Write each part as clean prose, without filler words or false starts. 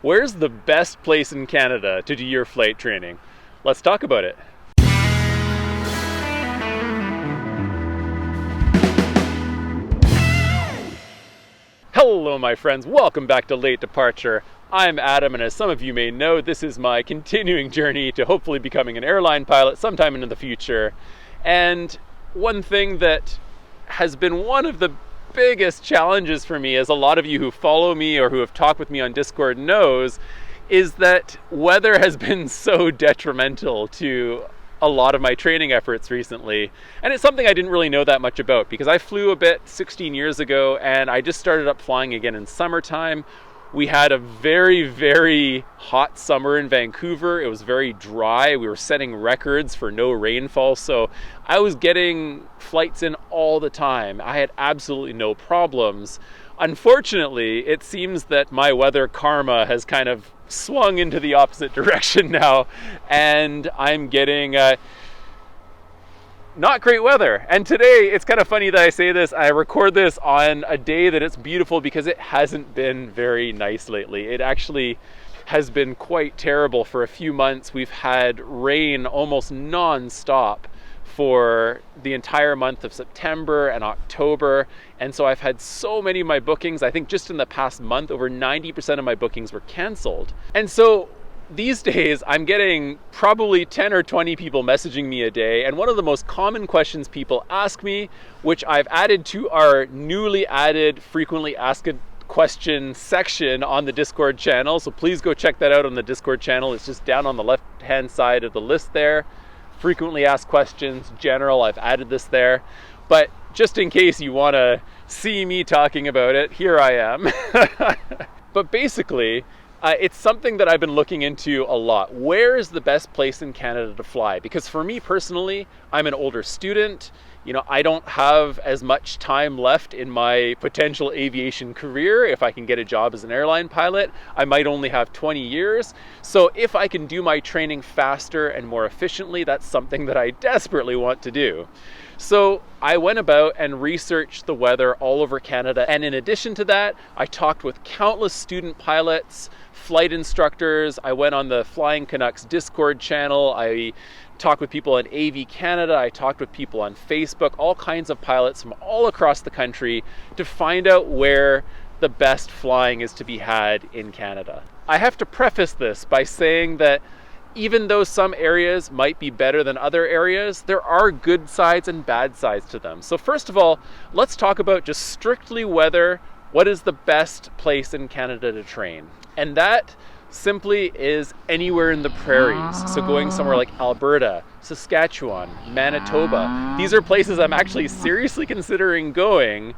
Where's the best place in Canada to do your flight training? Let's talk about it. Hello my friends, welcome back to Late Departure. I'm Adam, and as some of you may know, this is my continuing journey to hopefully becoming an airline pilot sometime into the future. And one thing that has been one of the biggest challenges for me, as a lot of you who follow me or who have talked with me on Discord knows, is that weather has been so detrimental to a lot of my training efforts recently. And it's something I didn't really know that much about because I flew a bit 16 years ago and I just started up flying again in summertime. We had a very, very hot summer in Vancouver. It was very dry. We were setting records for no rainfall. So I was getting flights in all the time. I had absolutely no problems. Unfortunately, it seems that my weather karma has kind of swung into the opposite direction now. And I'm getting not great weather. And today, it's kind of funny that I say this. I record this on a day that it's beautiful because it hasn't been very nice lately. It actually has been quite terrible for a few months. We've had rain almost non-stop for the entire month of September and October. And so I've had so many of my bookings. I think just in the past month, over 90% of my bookings were canceled. And so these days, I'm getting probably 10 or 20 people messaging me a day, and one of the most common questions people ask me, which I've added to our newly added frequently asked question section on the Discord channel, so please go check that out on the Discord channel. It's just down on the left-hand side of the list there. Frequently asked questions, general, I've added this there. But just in case you want to see me talking about it, here I am. But basically, it's something that I've been looking into a lot. Where is the best place in Canada to fly? Because for me personally, I'm an older student. You know, I don't have as much time left in my potential aviation career. If I can get a job as an airline pilot, I might only have 20 years. So if I can do my training faster and more efficiently, that's something that I desperately want to do. So I went about and researched the weather all over Canada. And in addition to that, I talked with countless student pilots, flight instructors. I went on the Flying Canucks Discord channel. I talked with people on AV Canada. I talked with people on Facebook, all kinds of pilots from all across the country to find out where the best flying is to be had in Canada. I have to preface this by saying that even though some areas might be better than other areas, there are good sides and bad sides to them. So first of all, let's talk about just strictly weather. What is the best place in Canada to train? And that simply is anywhere in the prairies. So going somewhere like Alberta, Saskatchewan, Manitoba. These are places I'm actually seriously considering going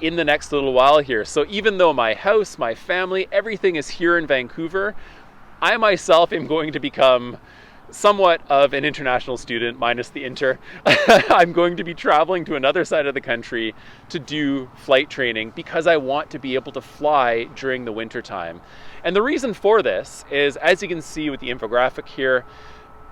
in the next little while here. So even though my house, my family, everything is here in Vancouver, I myself am going to become somewhat of an international student, minus the inter. I'm going to be traveling to another side of the country to do flight training because I want to be able to fly during the winter time. And the reason for this is, as you can see with the infographic here,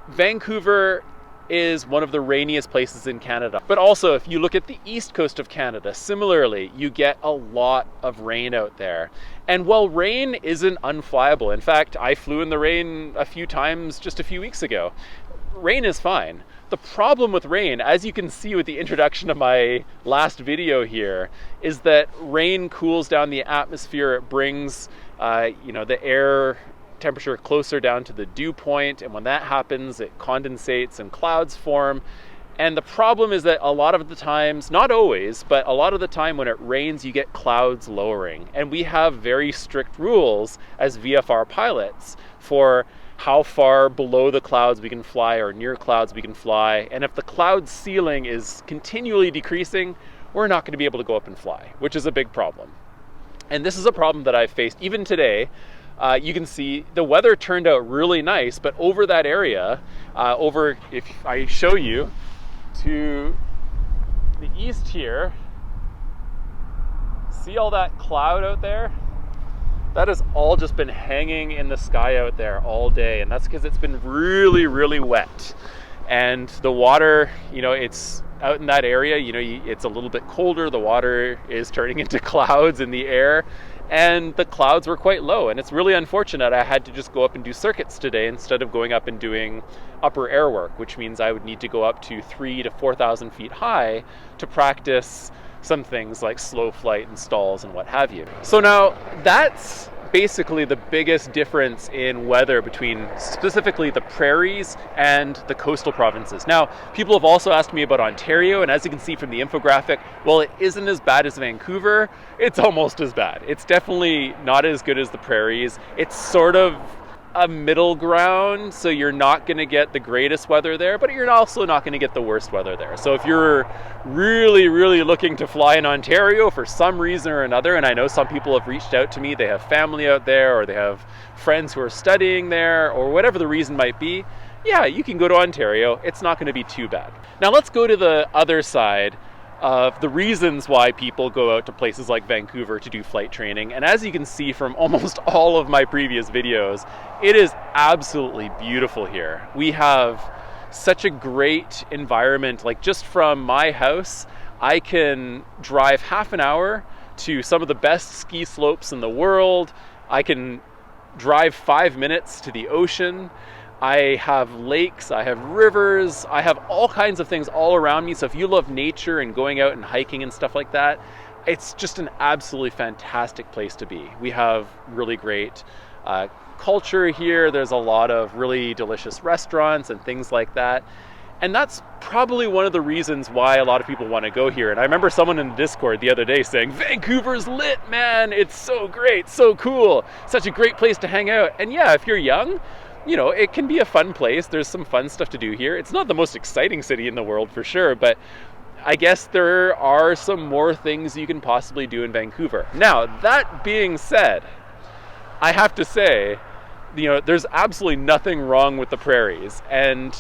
Vancouver is one of the rainiest places in Canada. But also, if you look at the east coast of Canada, similarly, you get a lot of rain out there. And while rain isn't unflyable, in fact, I flew in the rain a few times just a few weeks ago. Rain is fine. The problem with rain, as you can see with the introduction of my last video here, is that rain cools down the atmosphere. It brings, the air temperature closer down to the dew point, and when that happens, it condensates and clouds form. And the problem is that a lot of the times, not always, but a lot of the time when it rains, you get clouds lowering. And we have very strict rules as VFR pilots for how far below the clouds we can fly or near clouds we can fly. And if the cloud ceiling is continually decreasing, we're not going to be able to go up and fly, which is a big problem. And this is a problem that I've faced even today. You can see the weather turned out really nice, but over that area, if I show you to the east here, see all that cloud out there? That has all just been hanging in the sky out there all day, and that's because it's been really, really wet. And the water, it's out in that area, it's a little bit colder. The water is turning into clouds in the air. and the clouds were quite low. And it's really unfortunate I had to just go up and do circuits today instead of going up and doing upper air work, which means I would need to go up to 3,000 to 4,000 feet high to practice some things like slow flight and stalls and what have you. So now that's basically the biggest difference in weather between specifically the prairies and the coastal provinces. Now, people have also asked me about Ontario, and as you can see from the infographic, while it isn't as bad as Vancouver, it's almost as bad. It's definitely not as good as the prairies. It's sort of a middle ground, so you're not going to get the greatest weather there, but you're also not going to get the worst weather there. So if you're really, really looking to fly in Ontario for some reason or another, and I know some people have reached out to me, they have family out there, or they have friends who are studying there, or whatever the reason might be, yeah, you can go to Ontario. It's not going to be too bad. Now let's go to the other side of the reasons why people go out to places like Vancouver to do flight training. And as you can see from almost all of my previous videos, it is absolutely beautiful here. We have such a great environment. Like just from my house, I can drive half an hour to some of the best ski slopes in the world. I can drive 5 minutes to the ocean. I have lakes, I have rivers, I have all kinds of things all around me. So if you love nature and going out and hiking and stuff like that, it's just an absolutely fantastic place to be. We have really great culture here. There's a lot of really delicious restaurants and things like that. And that's probably one of the reasons why a lot of people want to go here. And I remember someone in the Discord the other day saying, Vancouver's lit, man. It's so great, so cool. Such a great place to hang out. And yeah, if you're young, you know, it can be a fun place. There's some fun stuff to do here. It's not the most exciting city in the world for sure, but I guess there are some more things you can possibly do in Vancouver. Now, that being said, I have to say, you know, there's absolutely nothing wrong with the prairies. And,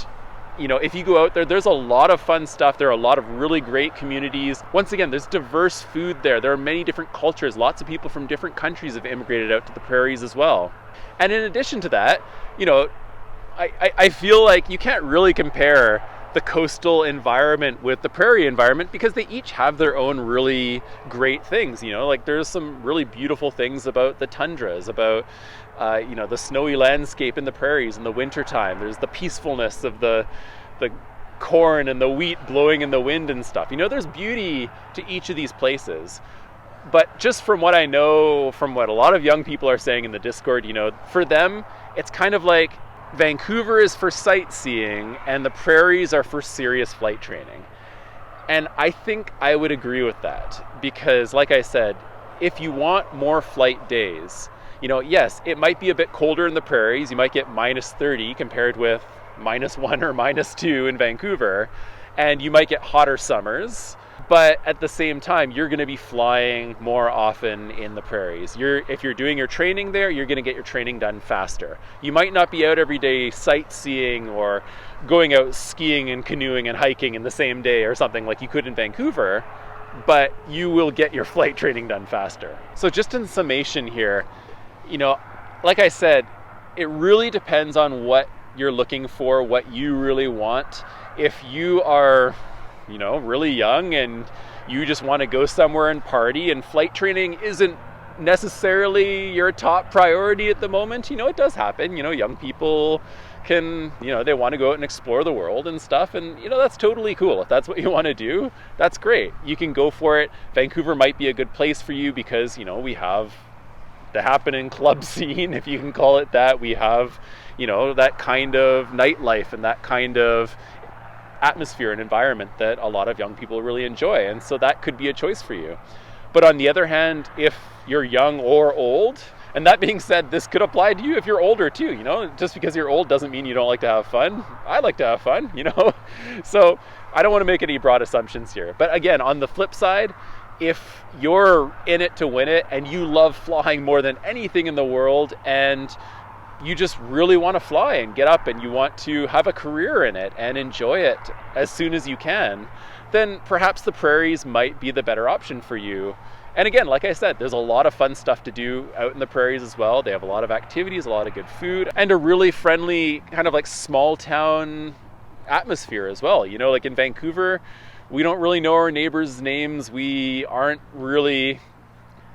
you know, if you go out there, there's a lot of fun stuff. There are a lot of really great communities. Once again, there's diverse food there. There are many different cultures. Lots of people from different countries have immigrated out to the prairies as well. And in addition to that, you know, I feel like you can't really compare the coastal environment with the prairie environment because they each have their own really great things. You know, like there's some really beautiful things about the tundras, about, you know, the snowy landscape in the prairies in the wintertime. There's the peacefulness of the corn and the wheat blowing in the wind and stuff. You know, there's beauty to each of these places. But just from what I know, from what a lot of young people are saying in the Discord, you know, for them, it's kind of like Vancouver is for sightseeing and the prairies are for serious flight training. And I think I would agree with that because, like I said, if you want more flight days, you know, yes, it might be a bit colder in the prairies. You might get minus 30 compared with -1 or -2 in Vancouver, and you might get hotter summers. But at the same time, you're going to be flying more often in the prairies. If you're doing your training there, you're going to get your training done faster. You might not be out every day sightseeing or going out skiing and canoeing and hiking in the same day or something like you could in Vancouver, but you will get your flight training done faster. So just in summation here, you know, like I said, it really depends on what you're looking for, what you really want. If you are, you know, really young and you just want to go somewhere and party and flight training isn't necessarily your top priority at the moment, you know, it does happen. You know, young people can, you know, they want to go out and explore the world and stuff, and, you know, that's totally cool. If that's what you want to do, that's great. You can go for it. Vancouver might be a good place for you because, you know, we have the happening club scene, if you can call it that. We have, you know, that kind of nightlife and that kind of atmosphere and environment that a lot of young people really enjoy, and so that could be a choice for you. But on the other hand, if you're young or old, and that being said, this could apply to you if you're older too, you know, just because you're old doesn't mean you don't like to have fun. I like to have fun, you know, so I don't want to make any broad assumptions here. But again, on the flip side, if you're in it to win it and you love flying more than anything in the world and you just really want to fly and get up and you want to have a career in it and enjoy it as soon as you can, then perhaps the prairies might be the better option for you. And again, like I said, there's a lot of fun stuff to do out in the prairies as well. They have a lot of activities, a lot of good food, and a really friendly kind of like small town atmosphere as well. You know, like in Vancouver, we don't really know our neighbors' names. We aren't really,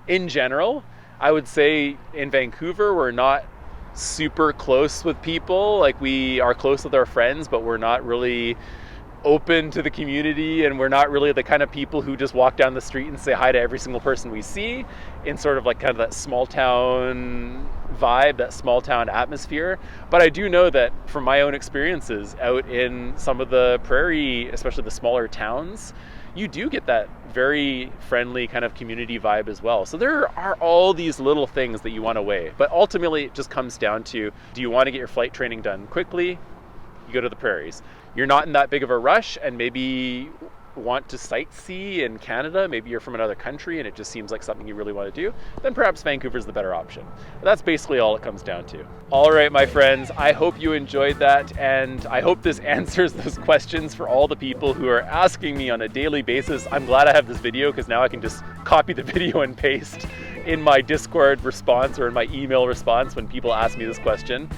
in general, I would say in Vancouver, we're not super close with people. Like, we are close with our friends, but we're not really open to the community, and we're not really the kind of people who just walk down the street and say hi to every single person we see, in sort of like kind of that small town vibe, that small town atmosphere. But I do know that from my own experiences out in some of the prairie, especially the smaller towns, you do get that very friendly kind of community vibe as well. So there are all these little things that you want to weigh, but ultimately it just comes down to, do you want to get your flight training done quickly? You go to the prairies. You're not in that big of a rush, and maybe want to sightsee in Canada, maybe you're from another country and it just seems like something you really want to do, then perhaps Vancouver's the better option. But that's basically all it comes down to. All right, my friends, I hope you enjoyed that, and I hope this answers those questions for all the people who are asking me on a daily basis. I'm glad I have this video, because now I can just copy the video and paste in my Discord response or in my email response when people ask me this question.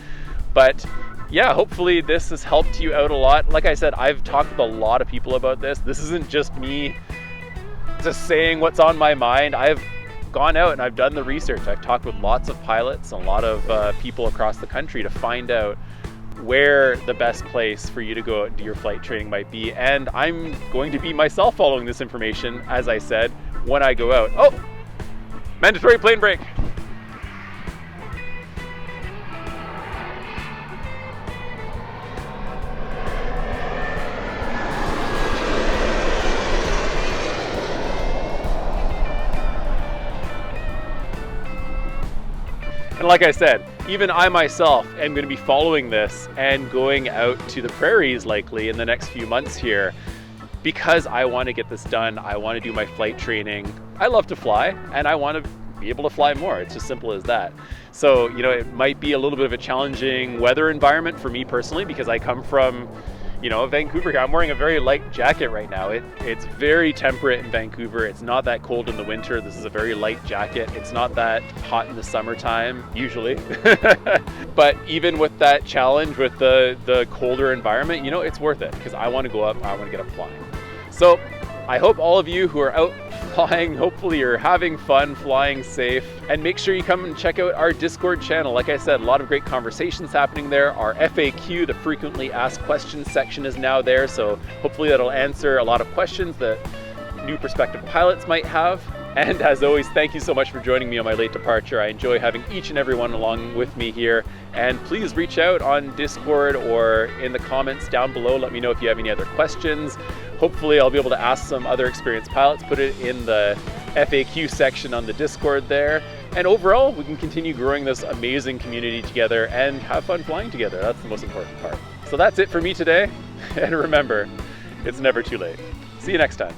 But yeah, hopefully this has helped you out a lot. Like I said, I've talked with a lot of people about this. This isn't just me just saying what's on my mind. I've gone out and I've done the research. I've talked with lots of pilots and a lot of people across the country to find out where the best place for you to go out and do your flight training might be. And I'm going to be myself following this information, as I said, when I go out. Oh, mandatory plane break. And like I said, even I myself am going to be following this and going out to the prairies likely in the next few months here, because I want to get this done. I want to do my flight training. I love to fly, and I want to be able to fly more. It's as simple as that. So, you know, it might be a little bit of a challenging weather environment for me personally, because I come from, you know, Vancouver. I'm wearing a very light jacket right now. It's very temperate in Vancouver. It's not that cold in the winter. This is a very light jacket. It's not that hot in the summertime, usually. But even with that challenge, with the colder environment, you know, it's worth it, because I want to go up, I want to get up flying. So I hope all of you who are out flying, hopefully you're having fun, flying safe, and make sure you come and check out our Discord channel. Like I said, a lot of great conversations happening there. Our FAQ, the frequently asked questions section, is now there, so hopefully that'll answer a lot of questions that new prospective pilots might have. And as always, thank you so much for joining me on my late departure. I enjoy having each and every one along with me here. And please reach out on Discord or in the comments down below. Let me know if you have any other questions. Hopefully I'll be able to ask some other experienced pilots, put it in the FAQ section on the Discord there. And overall, we can continue growing this amazing community together and have fun flying together. That's the most important part. So that's it for me today. And remember, it's never too late. See you next time.